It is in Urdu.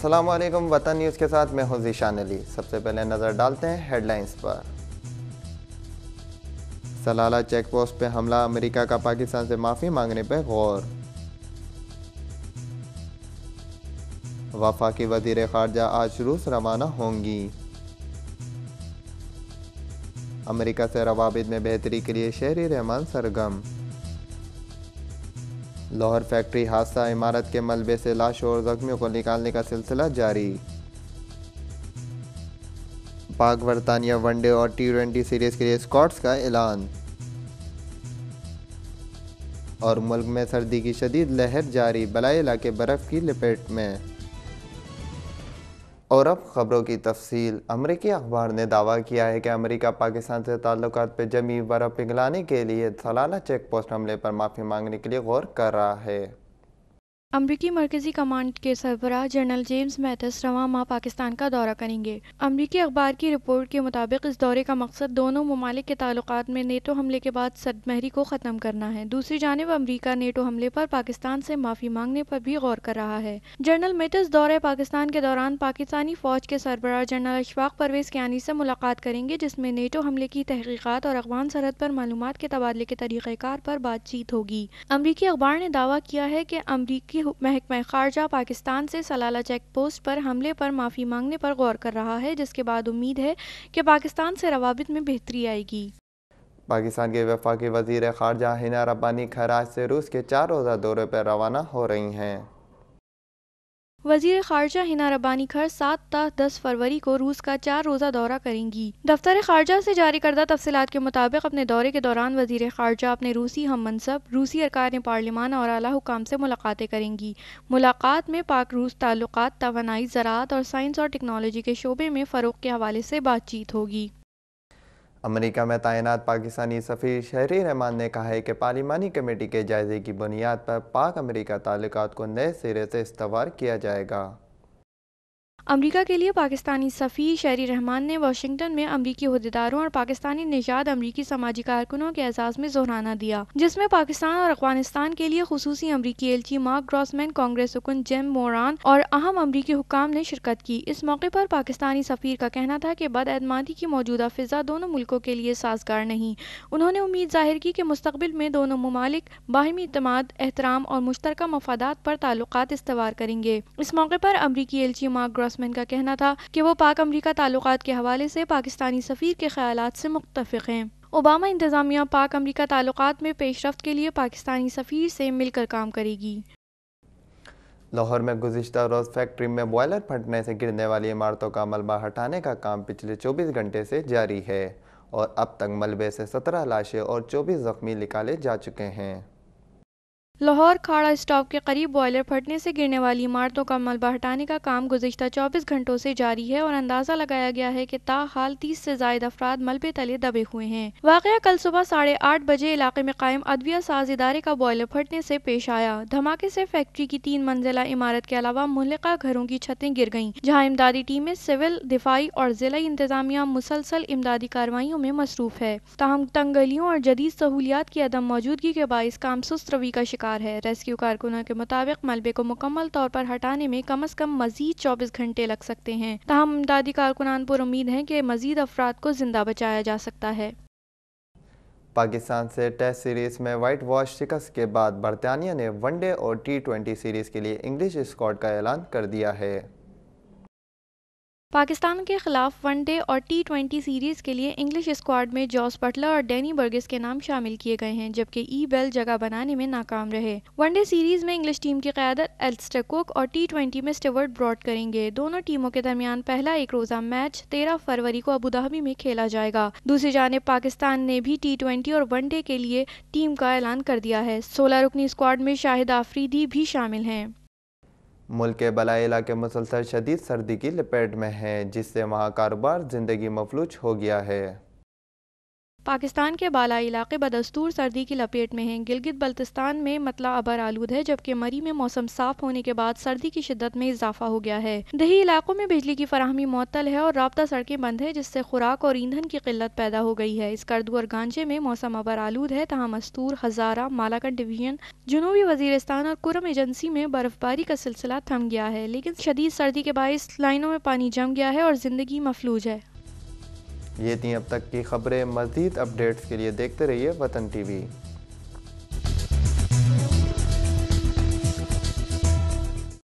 السلام علیکم، وطن نیوز کے ساتھ میں ہوں ذیشان علی۔ سب سے پہلے نظر ڈالتے ہیں ہیڈ لائنز پر۔ سلالہ چیک پوسٹ پہ حملہ، امریکہ کا پاکستان سے معافی مانگنے پہ غور۔ وفاقی وزیر خارجہ آج روس روانہ ہوں گی۔ امریکہ سے روابط میں بہتری کے لیے شہری رحمان سرگرم۔ لاہور فیکٹری حادثہ، عمارت کے ملبے سے لاشوں اور زخمیوں کو نکالنے کا سلسلہ جاری۔ پاک برطانیہ ون ڈے اور T20 سیریز کے لیے اسکواڈز کا اعلان۔ اور ملک میں سردی کی شدید لہر جاری، بلائی علاقے برف کی لپیٹ میں۔ اور اب خبروں کی تفصیل۔ امریکی اخبار نے دعویٰ کیا ہے کہ امریکہ پاکستان سے تعلقات پہ جمی برف پگھلانے کے لیے سلالہ چیک پوسٹ حملے پر معافی مانگنے کے لیے غور کر رہا ہے۔ امریکی مرکزی کمانڈ کے سربراہ جنرل جیمز میٹس رواں ماہ پاکستان کا دورہ کریں گے۔ امریکی اخبار کی رپورٹ کے مطابق اس دورے کا مقصد دونوں ممالک کے تعلقات میں نیٹو حملے کے بعد سرد مہری کو ختم کرنا ہے۔ دوسری جانب امریکہ نیٹو حملے پر پاکستان سے معافی مانگنے پر بھی غور کر رہا ہے۔ جنرل میٹس دورہ پاکستان کے دوران پاکستانی فوج کے سربراہ جنرل اشفاق پرویز کیانی سے ملاقات کریں گے، جس میں نیٹو حملے کی تحقیقات اور افغان سرحد پر معلومات کے تبادلے کے طریقہ کار پر بات چیت ہوگی۔ امریکی اخبار نے دعویٰ کیا ہے کہ امریکی محکمہ خارجہ پاکستان سے سلالہ چیک پوسٹ پر حملے پر معافی مانگنے پر غور کر رہا ہے، جس کے بعد امید ہے کہ پاکستان سے روابط میں بہتری آئے گی۔ پاکستان کے وفاقی وزیر خارجہ ہنا ربانی آج سے روس کے 4 روزہ دورے پر روانہ ہو رہی ہیں۔ وزیر خارجہ ہنا ربانی 7 تا 10 فروری کو روس کا 4 روزہ دورہ کریں گی۔ دفتر خارجہ سے جاری کردہ تفصیلات کے مطابق اپنے دورے کے دوران وزیر خارجہ اپنے روسی ہم منصب، روسی ارکان پارلیمان اور اعلیٰ حکام سے ملاقاتیں کریں گی۔ ملاقات میں پاک روس تعلقات، توانائی، زراعت اور سائنس اور ٹیکنالوجی کے شعبے میں فروغ کے حوالے سے بات چیت ہوگی۔ امریکہ میں تعینات پاکستانی سفیر شہری رحمان نے کہا ہے کہ پارلیمانی کمیٹی کے جائزے کی بنیاد پر پاک امریکہ تعلقات کو نئے سرے سے استوار کیا جائے گا۔ امریکہ کے لیے پاکستانی سفیر شہری رحمان نے واشنگٹن میں امریکی عہدیداروں اور پاکستانی نژاد امریکی سماجی کارکنوں کے اعزاز میں ظہرانہ دیا، جس میں پاکستان اور افغانستان کے لیے خصوصی امریکی ایلچی مارک گراسمین، کانگریس رکن جیم موران اور اہم امریکی حکام نے شرکت کی۔ اس موقع پر پاکستانی سفیر کا کہنا تھا کہ بدعنوانی کی موجودہ فضا دونوں ملکوں کے لیے سازگار نہیں۔ انہوں نے امید ظاہر کی کہ مستقبل میں دونوں ممالک باہمی اعتماد، احترام اور مشترکہ مفادات پر تعلقات استوار کریں گے۔ اس موقع پر امریکی ایلچی مارک گراسمین کا کہنا تھا کہ وہ پاک امریکہ تعلقات کے حوالے سے پاکستانی سفیر کے خیالات سے متفق ہیں۔ اوباما انتظامیہ پاک امریکہ تعلقات میں پیش رفت کے لیے پاکستانی سفیر سے مل کر کام کرے گی۔ لاہور میں گزشتہ روز فیکٹری میں بوائلر پھٹنے سے گرنے والی عمارتوں کا ملبہ ہٹانے کا کام پچھلے 24 گھنٹے سے جاری ہے اور اب تک ملبے سے 17 لاشیں اور 24 زخمی نکالے جا چکے ہیں۔ لاہور کھاڑا اسٹاپ کے قریب بوائلر پھٹنے سے گرنے والی عمارتوں کا ملبہ ہٹانے کا کام گزشتہ 24 گھنٹوں سے جاری ہے اور اندازہ لگایا گیا ہے کہ تاحال 30 سے زائد افراد ملبے تلے دبے ہوئے ہیں۔ واقعہ کل صبح 8:30 بجے علاقے میں قائم ادویہ ساز ادارے کا بوائلر پھٹنے سے پیش آیا۔ دھماکے سے فیکٹری کی 3 منزلہ عمارت کے علاوہ متعلقہ گھروں کی چھتیں گر گئیں، جہاں امدادی ٹیمیں، سول، دفاعی اور ضلعی انتظامیہ مسلسل امدادی کارروائیوں میں مصروف ہے۔ تاہم تنگ گلیوں اور جدید سہولیات کی عدم موجودگی کے باعث کام سست روی کا شکار ہے۔ ریسکیو کارکنوں کے مطابق ملبے کو مکمل طور پر ہٹانے میں کم از کم مزید 24 گھنٹے لگ سکتے ہیں، تاہم امدادی کارکنان پر امید ہیں کہ مزید افراد کو زندہ بچایا جا سکتا ہے۔ پاکستان سے ٹیسٹ سیریز میں وائٹ واش شکست کے بعد برطانیہ نے ون ڈے اور T20 سیریز کے لیے انگلش اسکواڈ کا اعلان کر دیا ہے۔ پاکستان کے خلاف ون ڈے اور T20 سیریز کے لیے انگلش اسکواڈ میں جوس بٹلر اور ڈینی برگس کے نام شامل کیے گئے ہیں، جبکہ بیل جگہ بنانے میں ناکام رہے۔ ون ڈے سیریز میں انگلش ٹیم کی قیادت ایلسٹر کوک اور T20 میں اسٹیورٹ براڈ کریں گے۔ دونوں ٹیموں کے درمیان پہلا ایک روزہ میچ 13 فروری کو ابوظہبی میں کھیلا جائے گا۔ دوسری جانب پاکستان نے بھی T20 اور ون ڈے کے لیے ٹیم کا اعلان کر دیا ہے۔ 16 رکنی اسکواڈ میں شاہد آفریدی بھی شامل ہیں۔ ملک کے بالائی علاقے مسلسل شدید سردی کی لپیٹ میں ہیں، جس سے وہاں کاروبار زندگی مفلوج ہو گیا ہے۔ پاکستان کے بالائی علاقے بدستور سردی کی لپیٹ میں ہیں۔ گلگت بلتستان میں مطلع ابر آلود ہے، جبکہ مری میں موسم صاف ہونے کے بعد سردی کی شدت میں اضافہ ہو گیا ہے۔ دیہی علاقوں میں بجلی کی فراہمی معطل ہے اور رابطہ سڑکیں بند ہیں، جس سے خوراک اور ایندھن کی قلت پیدا ہو گئی ہے۔ اسکردو اور گانجے میں موسم ابر آلود ہے، تاہم مستور، ہزارہ، مالاکنڈ ڈویژن، جنوبی وزیرستان اور کرم ایجنسی میں برف باری کا سلسلہ تھم گیا ہے، لیکن شدید سردی کے باعث لائنوں میں پانی جم گیا ہے اور زندگی مفلوج ہے۔ یہ تھیں اب تک کی خبریں۔ مزید اپڈیٹس کے لیے دیکھتے رہیے وطن ٹی وی۔